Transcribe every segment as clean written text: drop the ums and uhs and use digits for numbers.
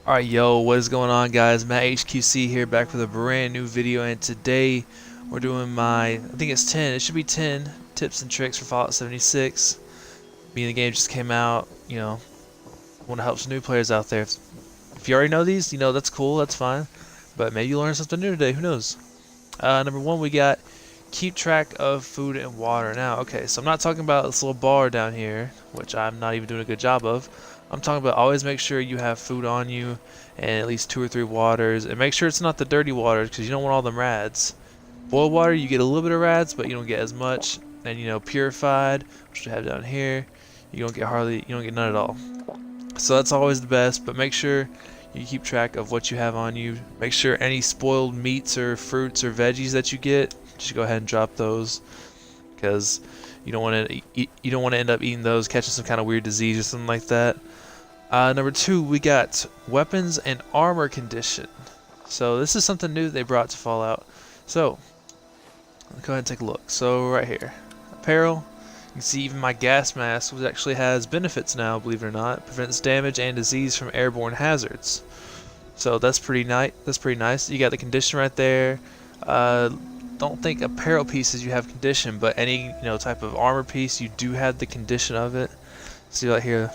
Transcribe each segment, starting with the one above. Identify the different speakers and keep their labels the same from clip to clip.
Speaker 1: Alright, yo, what is going on, guys? Matt HQC here, back with a brand new video, and today we're doing I think it's 10, it should be 10 tips and tricks for Fallout 76. Being the game just came out, want to help some new players out there. If you already know these, that's cool, that's fine. But maybe you learned something new today, who knows? Number one, we got keep track of food and water. Now, okay, so I'm not talking about this little bar down here, which I'm not even doing a good job of. I'm talking about always make sure you have food on you and at least 2 or 3 waters, and make sure it's not the dirty waters because you don't want all them rads. Boiled water, you get a little bit of rads, but you don't get as much. And purified, which we have down here, you don't get none at all. So that's always the best, but make sure you keep track of what you have on you. Make sure any spoiled meats or fruits or veggies that you get, just go ahead and drop those, because you don't want to end up eating those, catching some kind of weird disease or something like that. Number 2, we got weapons and armor condition. So this is something new that they brought to Fallout. So let's go ahead and take a look. So right here, apparel. You can see even my gas mask, which actually has benefits now, believe it or not. Prevents damage and disease from airborne hazards. So that's pretty nice. That's pretty nice. You got the condition right there. Don't think apparel pieces you have condition, but any type of armor piece you do have the condition of it. See right here,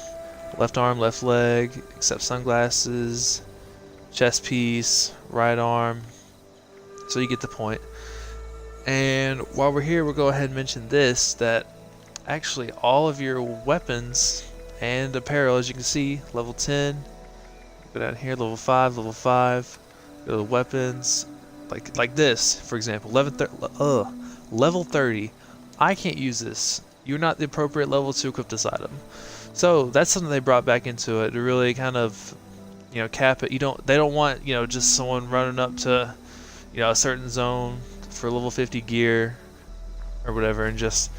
Speaker 1: left arm, left leg, except sunglasses, chest piece, right arm. So you get the point. And while we're here, we'll go ahead and mention this, that actually all of your weapons and apparel, as you can see, level 10, go down here, level 5, go to the weapons, like this, for example, level 30, I can't use this. You're not the appropriate level to equip this item. So that's something they brought back into it to really kind of, cap it. They don't want, just someone running up to, a certain zone for level 50 gear or whatever and just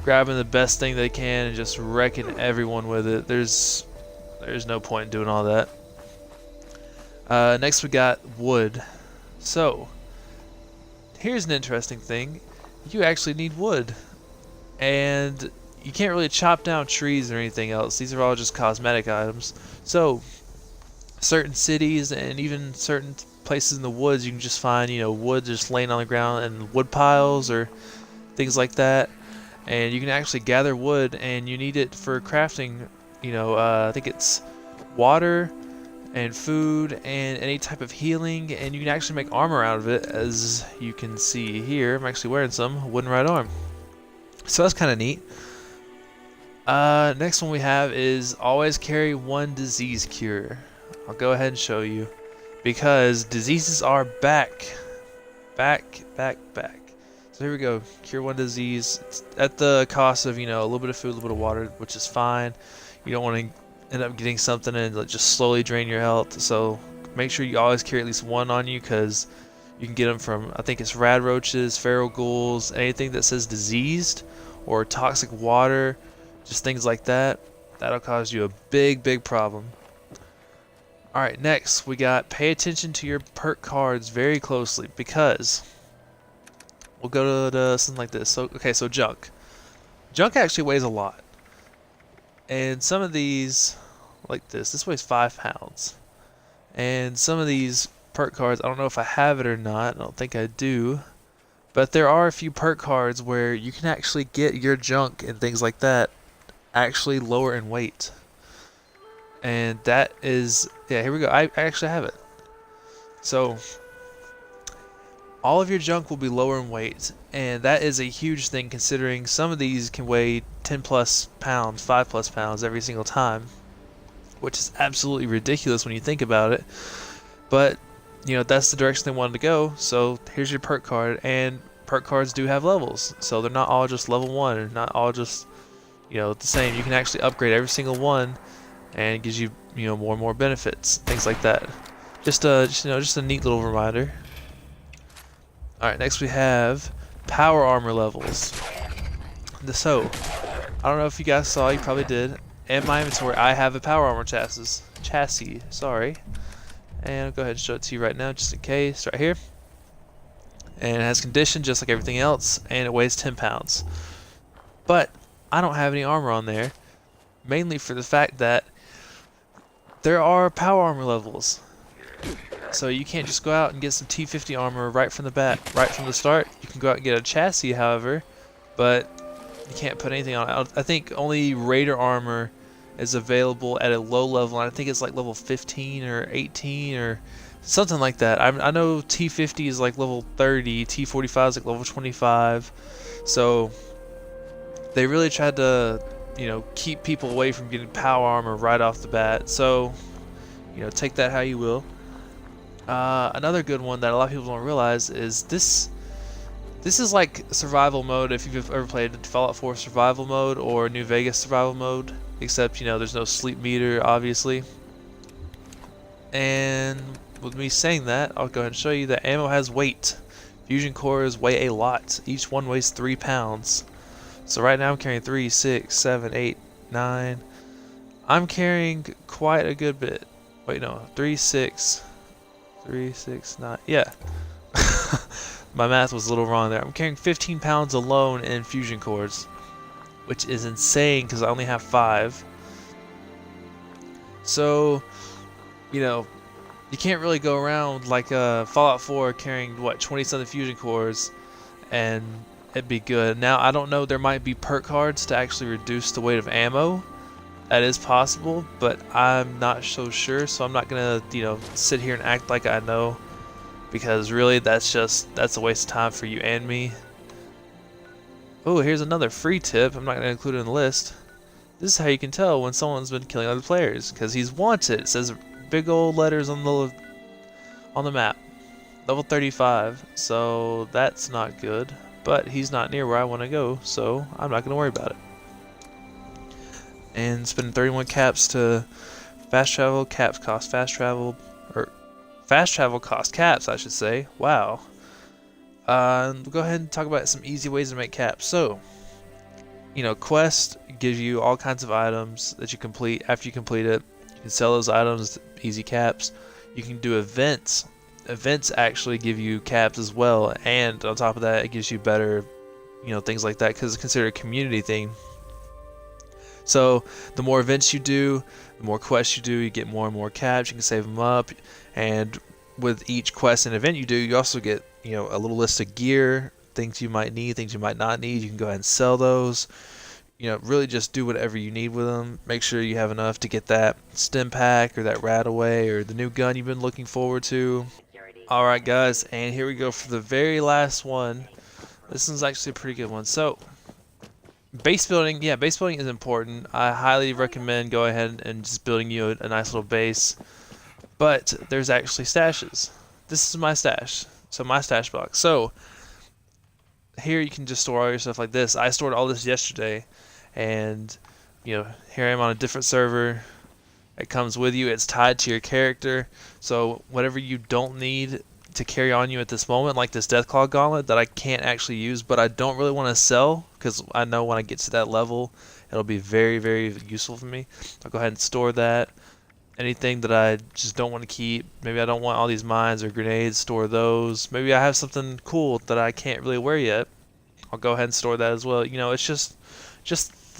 Speaker 1: grabbing the best thing they can and just wrecking everyone with it. There's no point in doing all that. Next we got wood. So here's an interesting thing. You actually need wood, and you can't really chop down trees or anything else. These are all just cosmetic items. So certain cities and even certain places in the woods, you can just find wood just laying on the ground and wood piles or things like that. And you can actually gather wood, and you need it for crafting. I think it's water and food and any type of healing, and you can actually make armor out of it, as you can see here. I'm actually wearing some wooden right arm, so that's kind of neat. Next one we have is always carry 1 disease cure. I'll go ahead and show you, because diseases are back. So here we go. Cure 1 disease. It's at the cost of, a little bit of food, a little bit of water, which is fine. You don't want to end up getting something and just slowly drain your health. So make sure you always carry at least 1 on you, because you can get them from, I think it's rad roaches, feral ghouls, anything that says diseased or toxic water, just things like that. That'll cause you a big problem. Alright, next we got pay attention to your perk cards very closely, because we'll go to something like this. So okay, so junk actually weighs a lot, and some of these, like this weighs 5 pounds, and some of these perk cards, I don't know if I have it or not, I don't think I do, but there are a few perk cards where you can actually get your junk and things like that actually lower in weight. And that is, yeah, here we go. I actually have it. So all of your junk will be lower in weight, and that is a huge thing, considering some of these can weigh 10 plus pounds, 5 plus pounds every single time, which is absolutely ridiculous when you think about it. But that's the direction they wanted to go. So here's your perk card, and perk cards do have levels, so they're not all just level 1, or not all just the same. You can actually upgrade every single one, and it gives you more and more benefits, things like that. Just a neat little reminder. Alright, next we have power armor levels. So I don't know if you guys saw, you probably did. In my inventory I have a power armor chassis, sorry. And I'll go ahead and show it to you right now, just in case, right here. And it has condition just like everything else, and it weighs 10 pounds. But I don't have any armor on there, mainly for the fact that there are power armor levels. So you can't just go out and get some T50 armor right from the bat, right from the start. You can go out and get a chassis, however, but you can't put anything on it. I think only Raider armor is available at a low level, and I think it's like level 15 or 18 or something like that. I know T50 is like level 30, T45 is like level 25, so they really tried to, you know, keep people away from getting power armor right off the bat. So, you know, take that how you will. Another good one that a lot of people don't realize is this. This is like survival mode if you've ever played Fallout 4 survival mode or New Vegas survival mode, except, you know, there's no sleep meter, obviously. And with me saying that, I'll go ahead and show you that ammo has weight. Fusion cores weigh a lot. Each one weighs 3 pounds. So right now I'm carrying 3, 6, 7, 8, 9. I'm carrying quite a good bit. Wait, no, 3, 6, 9. Yeah. My math was a little wrong there. I'm carrying 15 pounds alone in fusion cores, which is insane because I only have 5. So, you know, you can't really go around like Fallout 4 carrying, what, 20-something fusion cores and it'd be good. Now, I don't know, there might be perk cards to actually reduce the weight of ammo. That is possible, but I'm not so sure, so I'm not going to, you know, sit here and act like I know. Because really, that's a waste of time for you and me. Oh, here's another free tip. I'm not going to include it in the list. This is how you can tell when someone's been killing other players, because he's wanted. It says big old letters on the map. Level 35. So that's not good. But he's not near where I want to go, so I'm not going to worry about it. And spending 31 caps to fast travel. Caps cost fast travel. Fast travel cost caps, I should say. Wow. We'll go ahead and talk about some easy ways to make caps. So, you know, Quest gives you all kinds of items that you complete. After you complete it, you can sell those items, easy caps. You can do events. Events actually give you caps as well, and on top of that, it gives you better, you know, things like that because it's considered a community thing. So the more events you do, the more quests you do, you get more and more caps. You can save them up, and with each quest and event you do, you also get, you know, a little list of gear, things you might need, things you might not need. You can go ahead and sell those. You know, really just do whatever you need with them. Make sure you have enough to get that stim pack or that RadAway or the new gun you've been looking forward to. All right, guys, and here we go for the very last one. This one's actually a pretty good one. So, base building, yeah, base building is important. I highly recommend go ahead and just building you a nice little base. But there's actually stashes. This is my stash. So my stash box. So here you can just store all your stuff like this. I stored all this yesterday, and you know, here I am on a different server. It comes with you. It's tied to your character. So whatever you don't need to carry on you at this moment, like this Deathclaw Gauntlet that I can't actually use, but I don't really want to sell because I know when I get to that level, it'll be very, very useful for me. I'll go ahead and store that. Anything that I just don't want to keep, maybe I don't want all these mines or grenades, store those. Maybe I have something cool that I can't really wear yet. I'll go ahead and store that as well. You know, it's just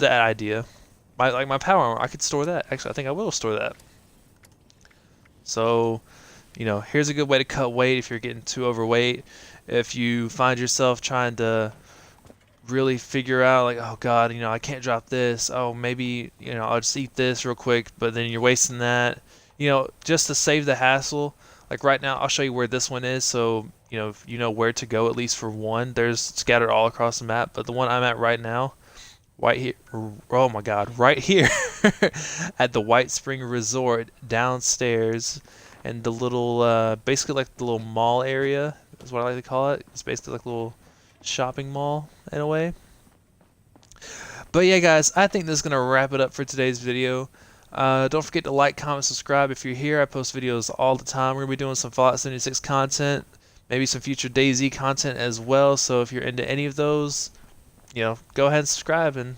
Speaker 1: that idea. My power armor, I could store that. Actually, I think I will store that. So, you know, here's a good way to cut weight if you're getting too overweight. If you find yourself trying to really figure out, like, oh god, you know, I can't drop this. Oh, maybe, you know, I'll just eat this real quick, but then you're wasting that. You know, just to save the hassle. Like right now, I'll show you where this one is, so you know where to go at least for one. There's scattered all across the map, but the one I'm at right now, right here, oh my god, right here at the White Spring Resort downstairs, and the little basically like the little mall area is what I like to call it. It's basically like a little shopping mall in a way. But yeah, guys, I think this is gonna wrap it up for today's video. Don't forget to like, comment, subscribe if you're here. I post videos all the time. We're gonna be doing some Fallout 76 content, maybe some future DayZ content as well. So if you're into any of those, you know, go ahead and subscribe and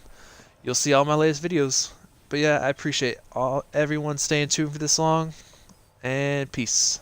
Speaker 1: you'll see all my latest videos. But yeah, I appreciate everyone staying tuned for this long, and peace.